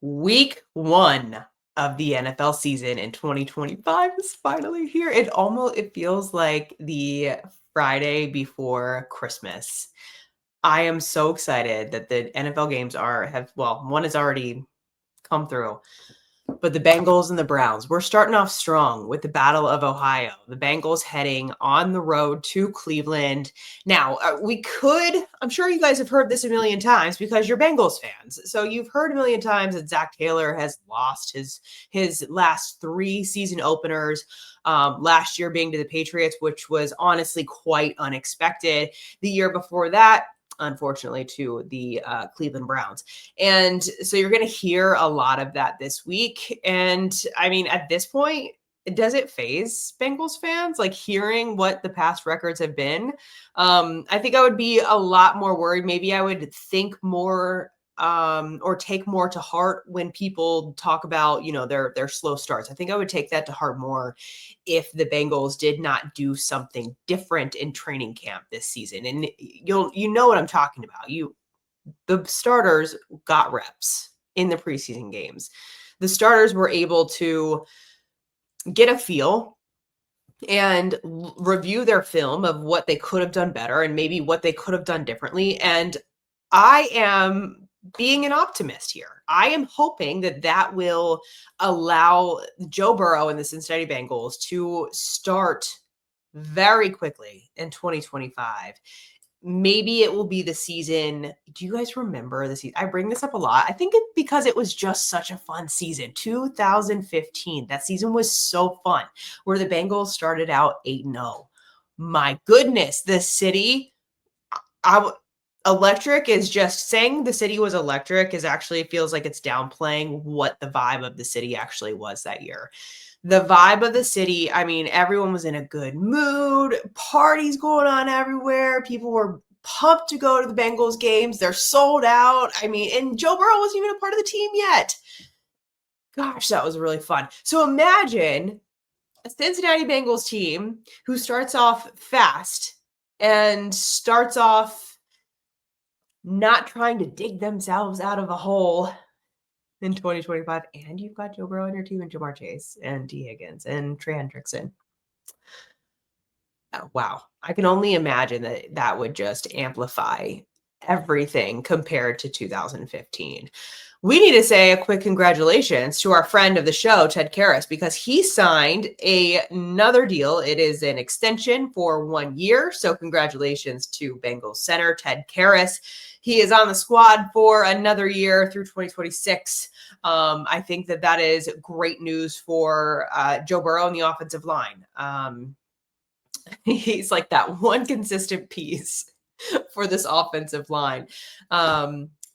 Week 1 of the NFL season in 2025 is finally here. It feels like the Friday before Christmas. I am so excited that the NFL games one has already come through. But the Bengals and the Browns, we're starting off strong with the Battle of Ohio. The Bengals heading on the road to Cleveland. Now, I'm sure you guys have heard this a million times because you're Bengals fans. So you've heard a million times that Zach Taylor has lost his last 3 season openers. Last year being to the Patriots, which was honestly quite unexpected. The year before that, unfortunately, to the Cleveland Browns. And so you're going to hear a lot of that this week. And I mean, at this point, does it phase Bengals fans, like hearing what the past records have been? I think I would be a lot more worried. Maybe I would think more or take more to heart when people talk about, their slow starts. I think I would take that to heart more if the Bengals did not do something different in training camp this season. And you know what I'm talking about. The starters got reps in the preseason games. The starters were able to get a feel and review their film of what they could have done better and maybe what they could have done differently. And I am being an optimist here. I am hoping that will allow Joe Burrow and the Cincinnati Bengals to start very quickly in 2025. Maybe it will be the season. Do you guys remember the season? I bring this up a lot. I think it's because it was just such a fun season. 2015. That season was so fun, where the Bengals started out 8-0. My goodness, the city. Electric is just saying the city was electric is actually feels like it's downplaying what the vibe of the city actually was that year. The vibe of the city, I mean, everyone was in a good mood, parties going on everywhere. People were pumped to go to the Bengals games. They're sold out. I mean, and Joe Burrow wasn't even a part of the team yet. Gosh, that was really fun. So imagine a Cincinnati Bengals team who starts off fast and starts off not trying to dig themselves out of a hole in 2025. And you've got Joe Burrow on your team and Jamar Chase and T. Higgins and Trey Hendrickson. Oh, wow. I can only imagine that would just amplify everything compared to 2015. We need to say a quick congratulations to our friend of the show, Ted Karras, because he signed another deal. It is an extension for 1 year. So congratulations to Bengals center Ted Karras. He is on the squad for another year through 2026. I think that is great news for Joe Burrow and the offensive line. He's like that one consistent piece for this offensive line.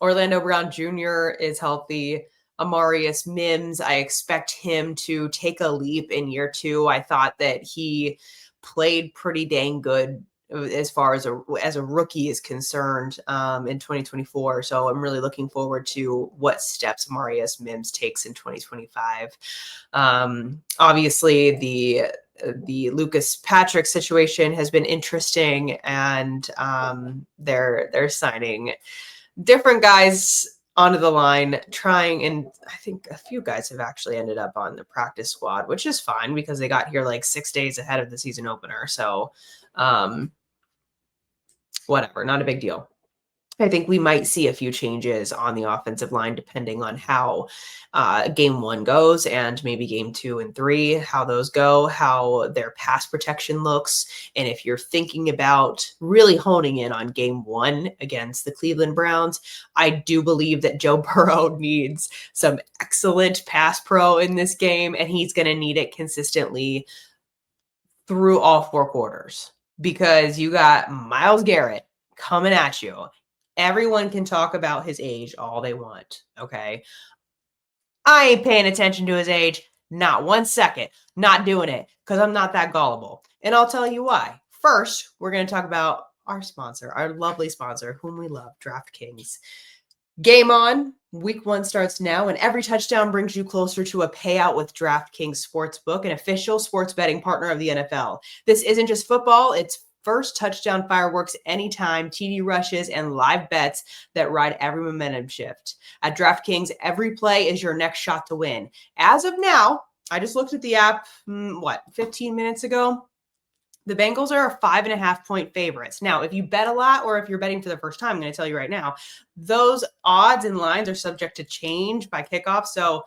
Orlando Brown Jr. is healthy. Amarius Mims, I expect him to take a leap in year 2. I thought that he played pretty dang good as far as a rookie is concerned in 2024. So I'm really looking forward to what steps Amarius Mims takes in 2025. Obviously, the Lucas Patrick situation has been interesting, and they're signing different guys onto the line, and I think a few guys have actually ended up on the practice squad, which is fine because they got here like 6 days ahead of the season opener. So whatever, not a big deal. I think we might see a few changes on the offensive line depending on how game 1 goes and maybe game 2 and 3, how those go, how their pass protection looks. And if you're thinking about really honing in on game 1 against the Cleveland Browns, I do believe that Joe Burrow needs some excellent pass pro in this game, and he's going to need it consistently through all 4 quarters because you got Myles Garrett coming at you. Everyone can talk about his age all they want, okay? I ain't paying attention to his age, not 1 second. Not doing it, because I'm not that gullible. And I'll tell you why. First, we're going to talk about our sponsor, our lovely sponsor, whom we love, DraftKings. Game on. Week 1 starts now, and every touchdown brings you closer to a payout with DraftKings Sportsbook, an official sports betting partner of the NFL. This isn't just football, it's first touchdown fireworks anytime, TD rushes, and live bets that ride every momentum shift. At DraftKings, every play is your next shot to win. As of now, I just looked at the app, 15 minutes ago? The Bengals are 5.5-point favorites. Now, if you bet a lot or if you're betting for the first time, I'm going to tell you right now, those odds and lines are subject to change by kickoff. So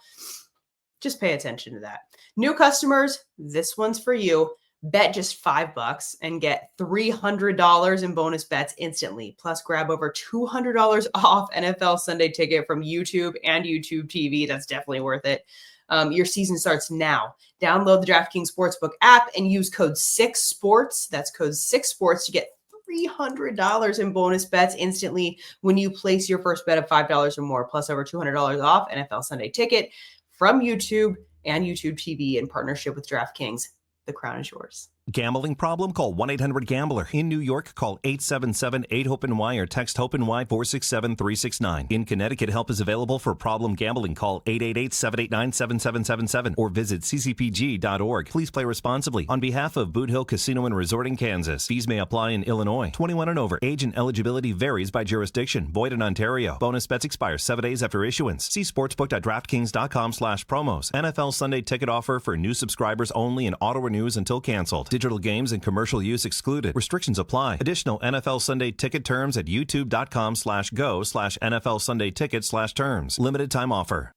just pay attention to that. New customers, this one's for you. Bet just $5 and get $300 in bonus bets instantly. Plus, grab over $200 off NFL Sunday Ticket from YouTube and YouTube TV. That's definitely worth it. Your season starts now. Download the DraftKings Sportsbook app and use code 6sports. That's code 6sports to get $300 in bonus bets instantly when you place your first bet of $5 or more, plus over $200 off NFL Sunday Ticket from YouTube and YouTube TV in partnership with DraftKings. The crown is yours. Gambling problem? Call 1-800-GAMBLER. In New York, call 877-8-HOPE-NY or text HOPE-NY 467-369. In Connecticut, help is available for problem gambling. Call 888-789-7777 or visit ccpg.org. Please play responsibly. On behalf of Boot Hill Casino and Resort in Kansas, fees may apply in Illinois. 21 and over. Age and eligibility varies by jurisdiction. Void in Ontario. Bonus bets expire 7 days after issuance. See sportsbook.draftkings.com/promos. NFL Sunday Ticket offer for new subscribers only and auto renews until canceled. Digital games and commercial use excluded. Restrictions apply. Additional NFL Sunday Ticket terms at youtube.com/go/NFL Sunday Ticket/terms. Limited time offer.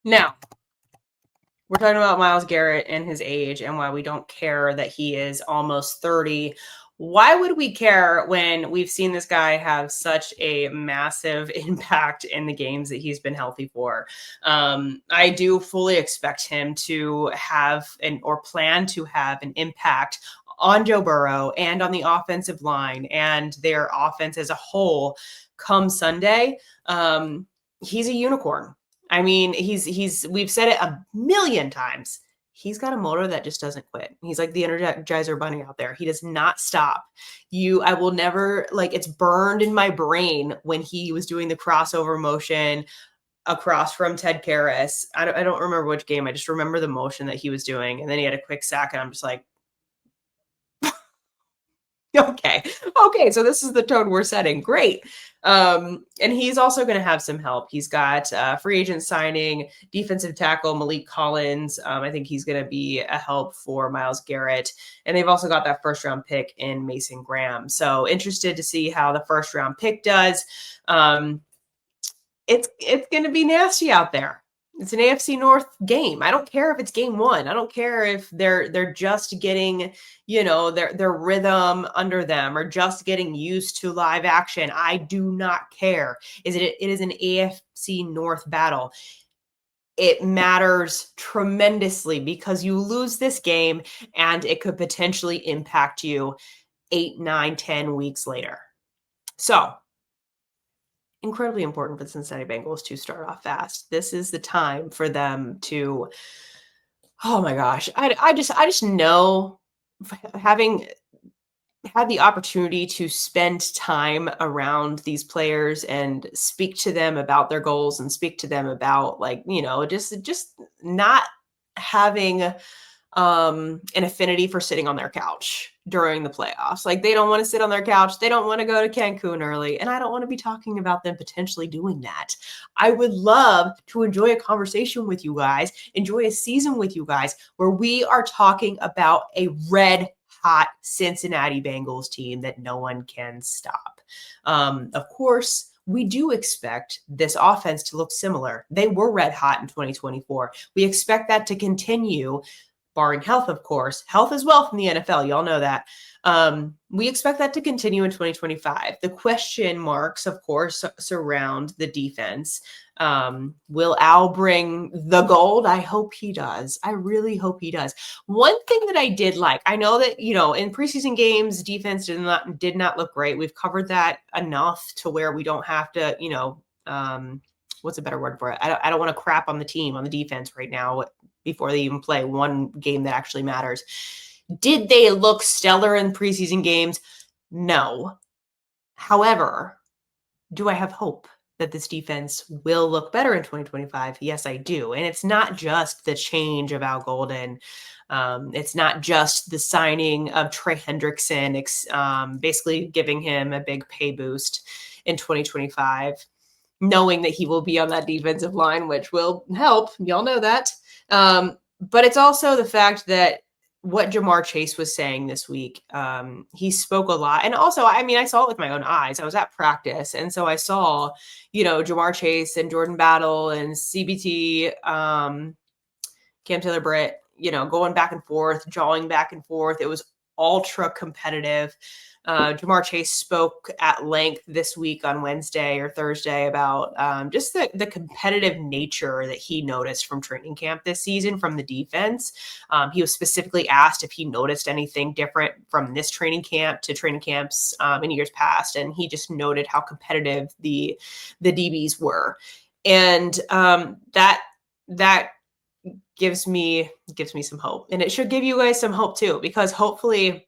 Now, we're talking about Myles Garrett and his age and why we don't care that he is almost 30. Why would we care when we've seen this guy have such a massive impact in the games that he's been healthy for? I do fully expect him to have or plan to have an impact on Joe Burrow and on the offensive line and their offense as a whole come Sunday. He's a unicorn. I mean, we've said it a million times. He's got a motor that just doesn't quit. He's like the Energizer Bunny out there. He does not stop. I will never, it's burned in my brain when he was doing the crossover motion across from Ted Karras. I don't remember which game. I just remember the motion that he was doing. And then he had a quick sack and I'm just like, okay. So this is the tone we're setting. Great. And he's also going to have some help. He's got free agent signing, defensive tackle Malik Collins. I think he's going to be a help for Myles Garrett. And they've also got that first round pick in Mason Graham. So interested to see how the first round pick does. It's going to be nasty out there. It's an AFC North game. I don't care if it's game one. I don't care if they're just getting, their rhythm under them or just getting used to live action. I do not care. It is an AFC North battle. It matters tremendously because you lose this game and it could potentially impact you 8, 9, 10 weeks later. So incredibly important for the Cincinnati Bengals to start off fast. This is the time for them to, oh my gosh, I just know, having had the opportunity to spend time around these players and speak to them about their goals and speak to them about just not having an affinity for sitting on their couch during the playoffs. They don't want to sit on their couch. They don't want to go to Cancun early. And I don't want to be talking about them potentially doing that. I would love to enjoy a conversation with you guys, enjoy a season with you guys where we are talking about a red hot Cincinnati Bengals team that no one can stop. Of course, we do expect this offense to look similar. They were red hot in 2024. We expect that to continue, barring health, of course. Health is wealth in the NFL. Y'all know that. We expect that to continue in 2025. The question marks, of course, surround the defense. Will Al bring the gold? I hope he does. I really hope he does. One thing that I did like, I know that, in preseason games, defense did not look great. We've covered that enough to where we don't have to, what's a better word for it? I don't want to crap on the team, on the defense right now before they even play one game that actually matters. Did they look stellar in preseason games? No. However, do I have hope? that this defense will look better in 2025? Yes, I do. And it's not just the change of Al Golden. It's not just the signing of Trey Hendrickson, basically giving him a big pay boost in 2025, knowing that he will be on that defensive line, which will help. Y'all know that. But it's also the fact that what Jamar Chase was saying this week, he spoke a lot. And also, I mean, I saw it with my own eyes. I was at practice. And so I saw, Jamar Chase and Jordan Battle and CBT, Cam Taylor-Britt, going back and forth, jawing back and forth. It was ultra competitive. Jamar Chase spoke at length this week on Wednesday or Thursday about just the competitive nature that he noticed from training camp this season from the defense. He was specifically asked if he noticed anything different from this training camp to training camps in years past, and he just noted how competitive the DBs were, and that gives me some hope, and it should give you guys some hope too, because hopefully,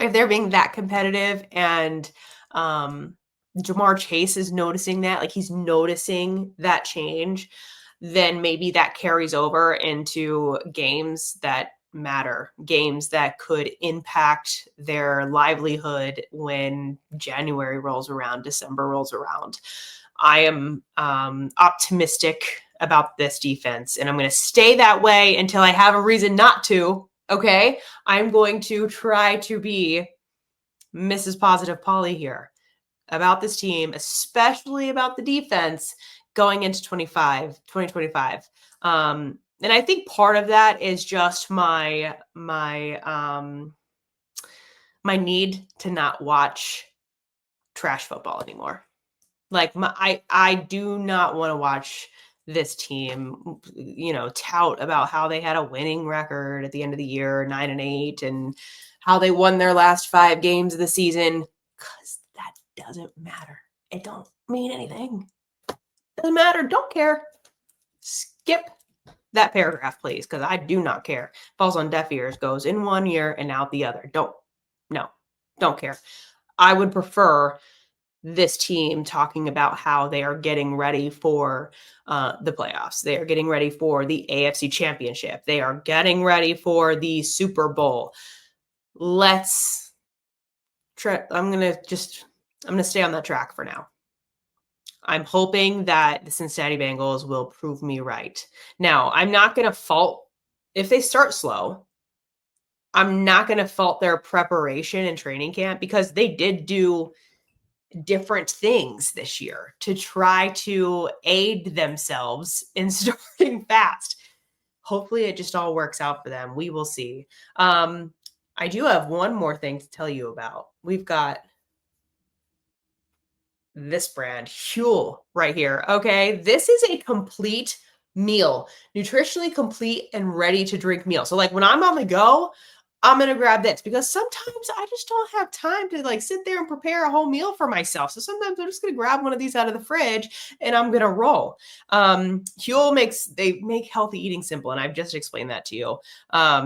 if they're being that competitive and Jamar Chase is noticing that, like he's noticing that change, then maybe that carries over into games that matter, games that could impact their livelihood when January rolls around, December rolls around. I am optimistic about this defense, and I'm going to stay that way until I have a reason not to. Okay, I'm going to try to be Mrs. Positive Polly here about this team, especially about the defense going into 2025. And I think part of that is just my need to not watch trash football anymore. Like I do not want to watch this team, tout about how they had a winning record at the end of the year, 9-8, and how they won their last 5 games of the season, because that doesn't matter. It don't mean anything. Doesn't matter. Don't care. Skip that paragraph, please, because I do not care. Falls on deaf ears, goes in one ear and out the other. Don't care. I would prefer this team talking about how they are getting ready for the playoffs. They are getting ready for the AFC Championship. They are getting ready for the Super Bowl. Let's try. I'm going to stay on that track for now. I'm hoping that the Cincinnati Bengals will prove me right. Now, I'm not going to fault if they start slow. I'm not going to fault their preparation and training camp, because they did do different things this year to try to aid themselves in starting fast. Hopefully it just all works out for them. We will see. I do have one more thing to tell you about. We've got this brand, Huel, right here. Okay, this is a complete meal, nutritionally complete and ready to drink meal. So like when I'm on the go, I'm going to grab this, because sometimes I just don't have time to like sit there and prepare a whole meal for myself. So sometimes I'm just going to grab one of these out of the fridge and I'm going to roll. Huel they make healthy eating simple. And I've just explained that to you.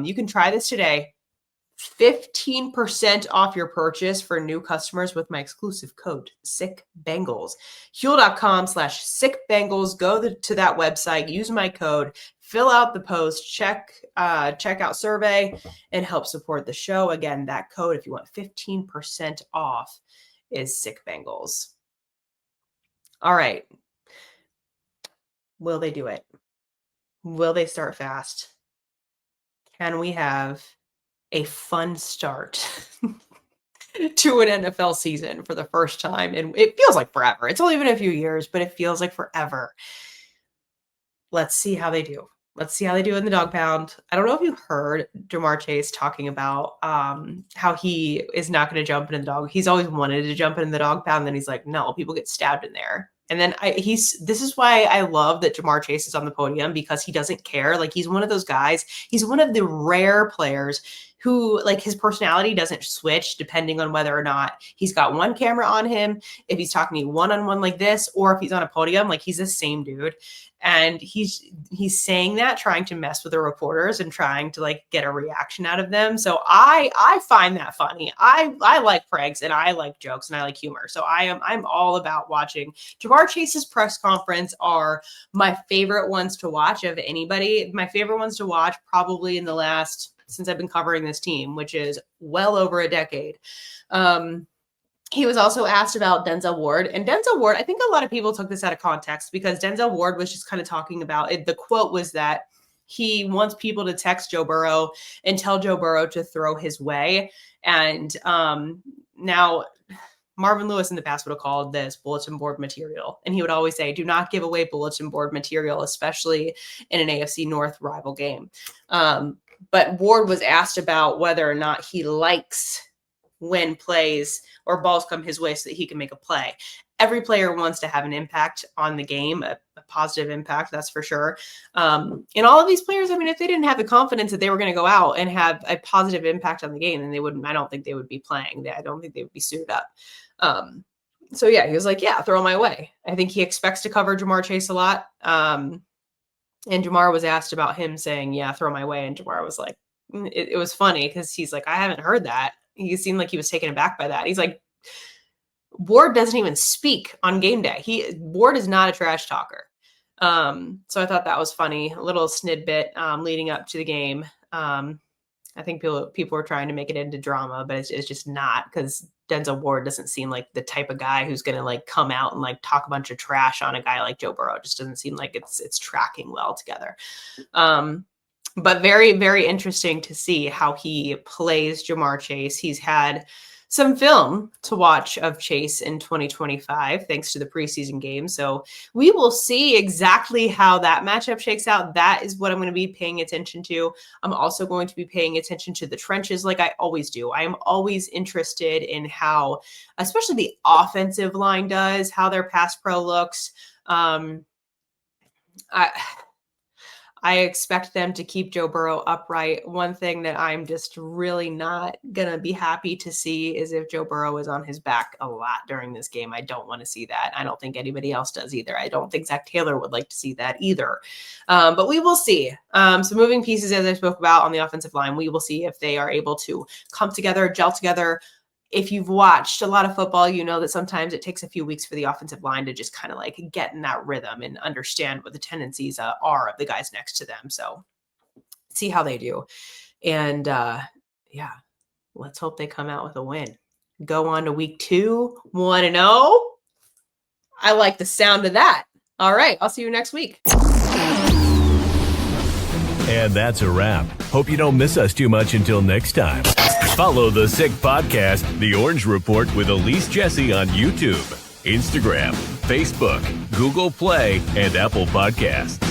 You can try this today. 15% off your purchase for new customers with my exclusive code, SickBengals. Huel.com/SickBengals. Go to that website, use my code, fill out the post, check out survey, and help support the show. Again, that code, if you want 15% off, is SickBengals. All right. Will they do it? Will they start fast? Can we have a fun start to an NFL season for the first time? And it feels like forever. It's only been a few years, but it feels like forever. Let's see how they do. Let's see how they do in the dog pound. I don't know if you heard Jamar Chase talking about how he is not going to jump in the dog. He's always wanted to jump in the dog pound. Then he's like, no, people get stabbed in there. And then this is why I love that Jamar Chase is on the podium, because he doesn't care. Like, he's one of those guys. He's one of the rare players who like his personality doesn't switch depending on whether or not he's got one camera on him, if he's talking to you one-on-one like this, or if he's on a podium, like he's the same dude. And he's saying that, trying to mess with the reporters and trying to like get a reaction out of them. So I find that funny. I like pranks and I like jokes and I like humor. So I'm all about watching. Ja'Marr Chase's press conference are my favorite ones to watch of anybody. My favorite ones to watch probably in the last, since I've been covering this team, which is well over a decade. He was also asked about Denzel Ward. And Denzel Ward, I think a lot of people took this out of context because Denzel Ward was just kind of talking about it. The quote was that he wants people to text Joe Burrow and tell Joe Burrow to throw his way. And now Marvin Lewis in the past would have called this bulletin board material. And he would always say, do not give away bulletin board material, especially in an AFC North rival game. But Ward was asked about whether or not he likes when plays or balls come his way so that he can make a play. Every player wants to have an impact on the game, a positive impact, that's for sure. And all of these players, I mean, if they didn't have the confidence that they were going to go out and have a positive impact on the game, then they wouldn't, I don't think they would be playing. I don't think they would be suited up. So yeah, he was like, yeah, throw my way. I think he expects to cover Ja'Marr Chase a lot. And Ja'Marr was asked about him saying, yeah, throw my way. And Ja'Marr was like, it was funny because he's like, I haven't heard that. He seemed like he was taken aback by that. He's like, Ward doesn't even speak on game day. Ward is not a trash talker. So I thought that was funny. A little snidbit leading up to the game. I think people were trying to make it into drama, but it's just not, because Denzel Ward doesn't seem like the type of guy who's going to like come out and like talk a bunch of trash on a guy like Joe Burrow. It just doesn't seem like it's tracking well together. But very, very interesting to see how he plays Ja'Marr Chase. He's had some film to watch of Chase in 2025, thanks to the preseason game. So we will see exactly how that matchup shakes out. That is what I'm going to be paying attention to. I'm also going to be paying attention to the trenches like I always do. I am always interested in how, especially the offensive line does, how their pass pro looks. I expect them to keep Joe Burrow upright. One thing that I'm just really not going to be happy to see is if Joe Burrow is on his back a lot during this game. I don't want to see that. I don't think anybody else does either. I don't think Zach Taylor would like to see that either. But we will see. So moving pieces, as I spoke about on the offensive line, we will see if they are able to come together, gel together. If you've watched a lot of football, you know that sometimes it takes a few weeks for the offensive line to just kind of like get in that rhythm and understand what the tendencies are of the guys next to them. So see how they do. And yeah, let's hope they come out with a win. Go on to week 2, 1-0. I like the sound of that. All right, I'll see you next week. And that's a wrap. Hope you don't miss us too much until next time. Follow the Sick Podcast, The Orange Report with Elise Jesse on YouTube, Instagram, Facebook, Google Play, and Apple Podcasts.